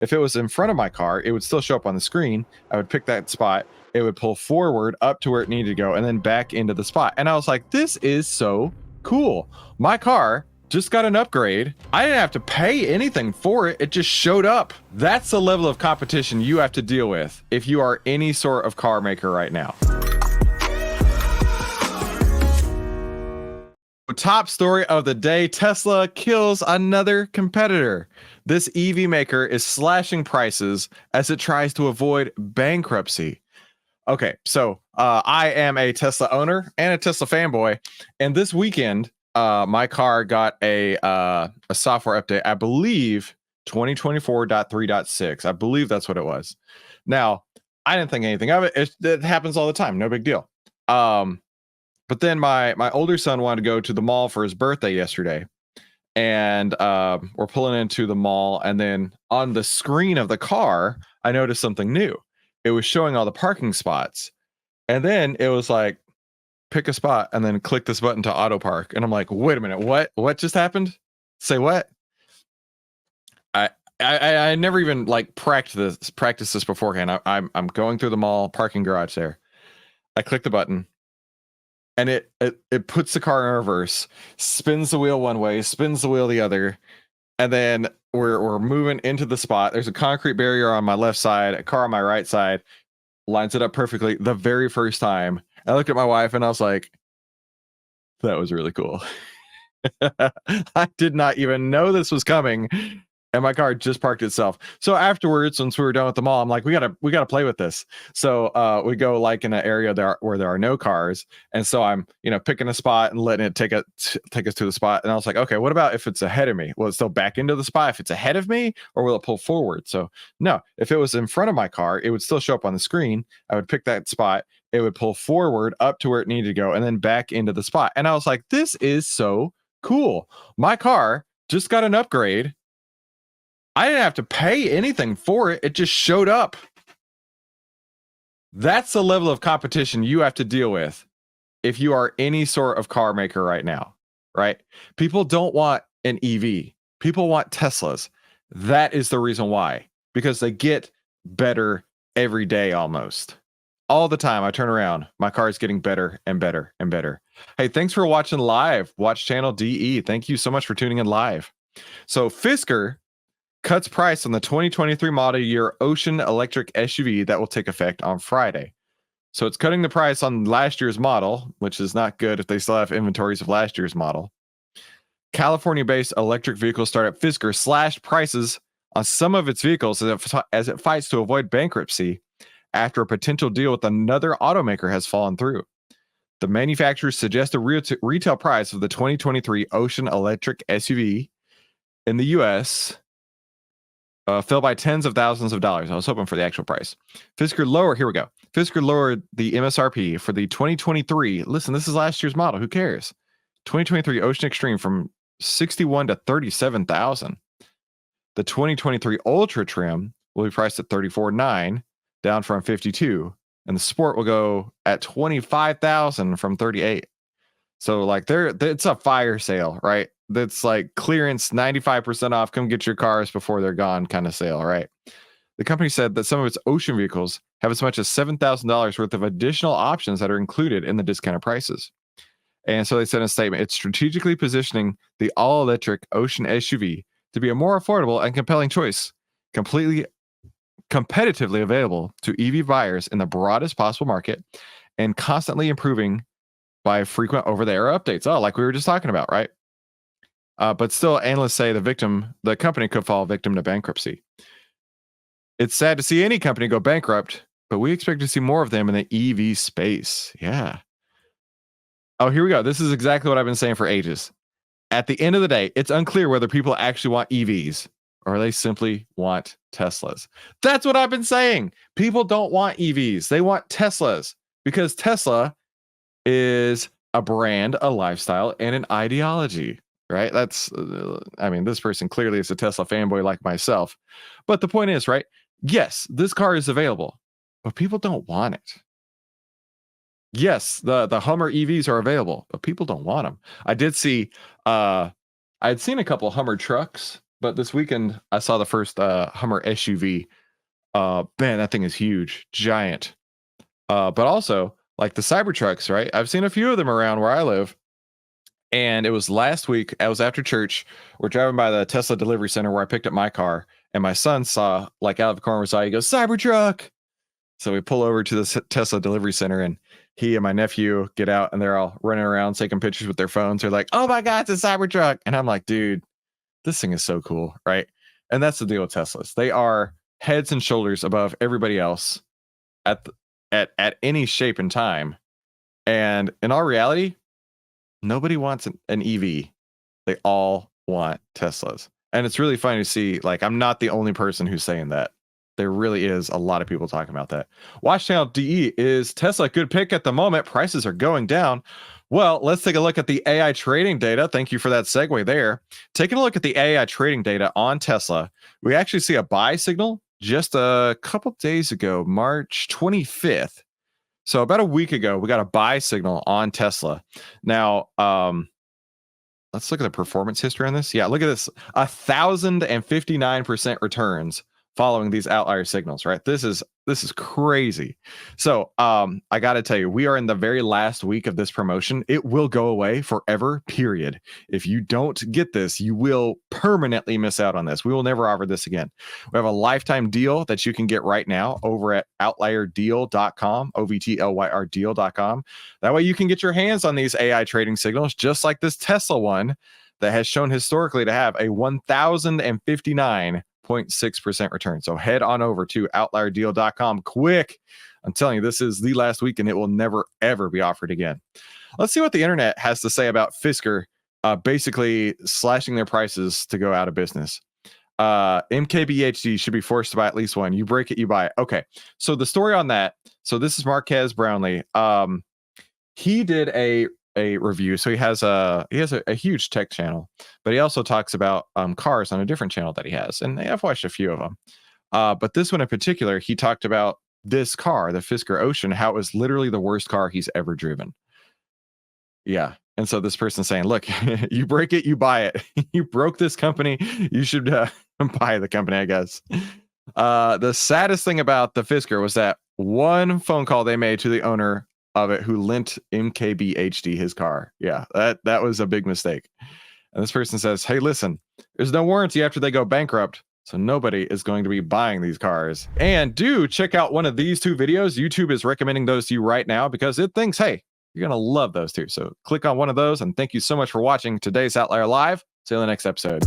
If it was in front of my car, it would still show up on the screen. I would pick that spot. It would pull forward up to where it needed to go and then back into the spot. And I was like, this is so cool. My car just got an upgrade. I didn't have to pay anything for it. It just showed up. That's the level of competition you have to deal with if you are any sort of car maker right now. Top story of the day: Tesla kills another competitor. This EV maker is slashing prices as it tries to avoid bankruptcy. Okay, so I am a Tesla owner and a Tesla fanboy, and this weekend my car got a software update. I believe 2024.3.6. I believe that's what it was. Now, I didn't think anything of it. It happens all the time. No big deal. But then my older son wanted to go to the mall for his birthday yesterday, and we're pulling into the mall, and then on the screen of the car, I noticed something new. It was showing all the parking spots, and then it was like, pick a spot and then click this button to auto park. And I'm like, wait a minute, what just happened? Say what? I never even like practiced this beforehand. I'm going through the mall parking garage there. I click the button, and it puts the car in reverse, spins the wheel one way, spins the wheel the other, and then we're moving into the spot. There's a concrete barrier on my left side, a car on my right side, lines it up perfectly the very first time. I looked at my wife and I was like, that was really cool. I did not even know this was coming, and my car just parked itself. So afterwards, once we were done with the mall, I'm like, we gotta play with this. So we go like in an area where there are no cars, and so I'm picking a spot and letting it take us to the spot. And I was like, okay, what about if it's ahead of me? Will it still back into the spot if it's ahead of me, or will it pull forward? So no, if it was in front of my car, it would still show up on the screen. I would pick that spot. It would pull forward up to where it needed to go and then back into the spot. And I was like, this is so cool. My car just got an upgrade. I didn't have to pay anything for it. It just showed up. That's the level of competition you have to deal with if you are any sort of car maker right now, right? People don't want an EV. People want Teslas. That is the reason why, because they get better every day almost. All the time I turn around, my car is getting better and better and better. Hey, thanks for watching live. Watch channel DE. Thank you so much for tuning in live. So Fisker cuts price on the 2023 model year Ocean electric SUV that will take effect on Friday. So it's cutting the price on last year's model, which is not good if they still have inventories of last year's model. California-based electric vehicle startup Fisker slashed prices on some of its vehicles as it fights to avoid bankruptcy after a potential deal with another automaker has fallen through. The manufacturer's suggested retail price of the 2023 Ocean electric SUV in the U.S. Fell by tens of thousands of dollars. I was hoping for the actual price. Fisker lowered the MSRP for the 2023. Listen, this is last year's model. Who cares? 2023 Ocean Extreme from $61,000 to $37,000. The 2023 Ultra trim will be priced at $34,900, down from $52,000, and the Sport will go at $25,000 from $38,000. So like it's a fire sale, right? That's like clearance, 95% off. Come get your cars before they're gone kind of sale, right? The company said that some of its Ocean vehicles have as much as $7,000 worth of additional options that are included in the discounted prices. And so they said in a statement, it's strategically positioning the all-electric Ocean SUV to be a more affordable and compelling choice, completely competitively available to EV buyers in the broadest possible market, and constantly improving by frequent over-the-air updates. Oh, like we were just talking about, right? But still, analysts say the company could fall victim to bankruptcy. It's sad to see any company go bankrupt, but we expect to see more of them in the EV space. Yeah. Oh, here we go. This is exactly what I've been saying for ages. At the end of the day, it's unclear whether people actually want EVs or they simply want Teslas. That's what I've been saying. People don't want EVs. They want Teslas because Tesla is a brand, a lifestyle, and an ideology, right? That's, this person clearly is a Tesla fanboy like myself. But the point is, right? Yes, this car is available, but people don't want it. Yes, the Hummer EVs are available, but people don't want them. I did see, I'd seen a couple Hummer trucks But this weekend I saw the first Hummer SUV. Man, that thing is huge, giant. But also like the Cybertrucks, right? I've seen a few of them around where I live. And it was last week. I was after church. We're driving by the Tesla delivery center where I picked up my car, and my son saw, like, out of the corner of his eye, he goes, Cybertruck. So we pull over to the Tesla delivery center, and he and my nephew get out, and they're all running around taking pictures with their phones. They're like, "Oh my God, it's a Cybertruck!" And I'm like, "Dude, this thing is so cool, right?" And that's the deal with Teslas. They are heads and shoulders above everybody else at any shape and time. And in all reality, nobody wants an EV. They all want Teslas. And it's really funny to see, like, I'm not the only person who's saying that. There really is a lot of people talking about that. Watch Channel DE, is Tesla a good pick at the moment? Prices are going down. Well, let's take a look at the AI trading data. Thank you for that segue there. Taking a look at the AI trading data on Tesla, we actually see a buy signal just a couple days ago, March 25th. So about a week ago, we got a buy signal on Tesla. Now, let's look at the performance history on this. Yeah, look at this. 1,059% returns following these outlier signals, right? This is crazy. So I got to tell you, we are in the very last week of this promotion. It will go away forever, period. If you don't get this, you will permanently miss out on this. We will never offer this again. We have a lifetime deal that you can get right now over at outlierdeal.com, OVTLYR deal.com. That way you can get your hands on these AI trading signals, just like this Tesla one that has shown historically to have a 1,059.6% return. So head on over to outlierdeal.com quick. I'm telling you, this is the last week and it will never, ever be offered again. Let's see what the internet has to say about Fisker basically slashing their prices to go out of business. MKBHD should be forced to buy at least one. You break it, you buy it. Okay. So the story on that. So this is Marquez Brownlee. He did a review. So he has a huge tech channel, but he also talks about cars on a different channel that he has, and I've watched a few of them. But this one in particular, he talked about this car, the Fisker Ocean, how it was literally the worst car he's ever driven. Yeah. And so this person's saying, look, you break it, you buy it. You broke this company, you should buy the company, I guess. The saddest thing about the Fisker was that one phone call they made to the owner of it, who lent MKBHD his car. Yeah, that was a big mistake. And this person says, hey, listen, there's no warranty after they go bankrupt, so nobody is going to be buying these cars. And do check out one of these two videos. YouTube is recommending those to you right now because it thinks, hey, you're going to love those too. So click on one of those, and thank you so much for watching today's Outlier Live. See you in the next episode.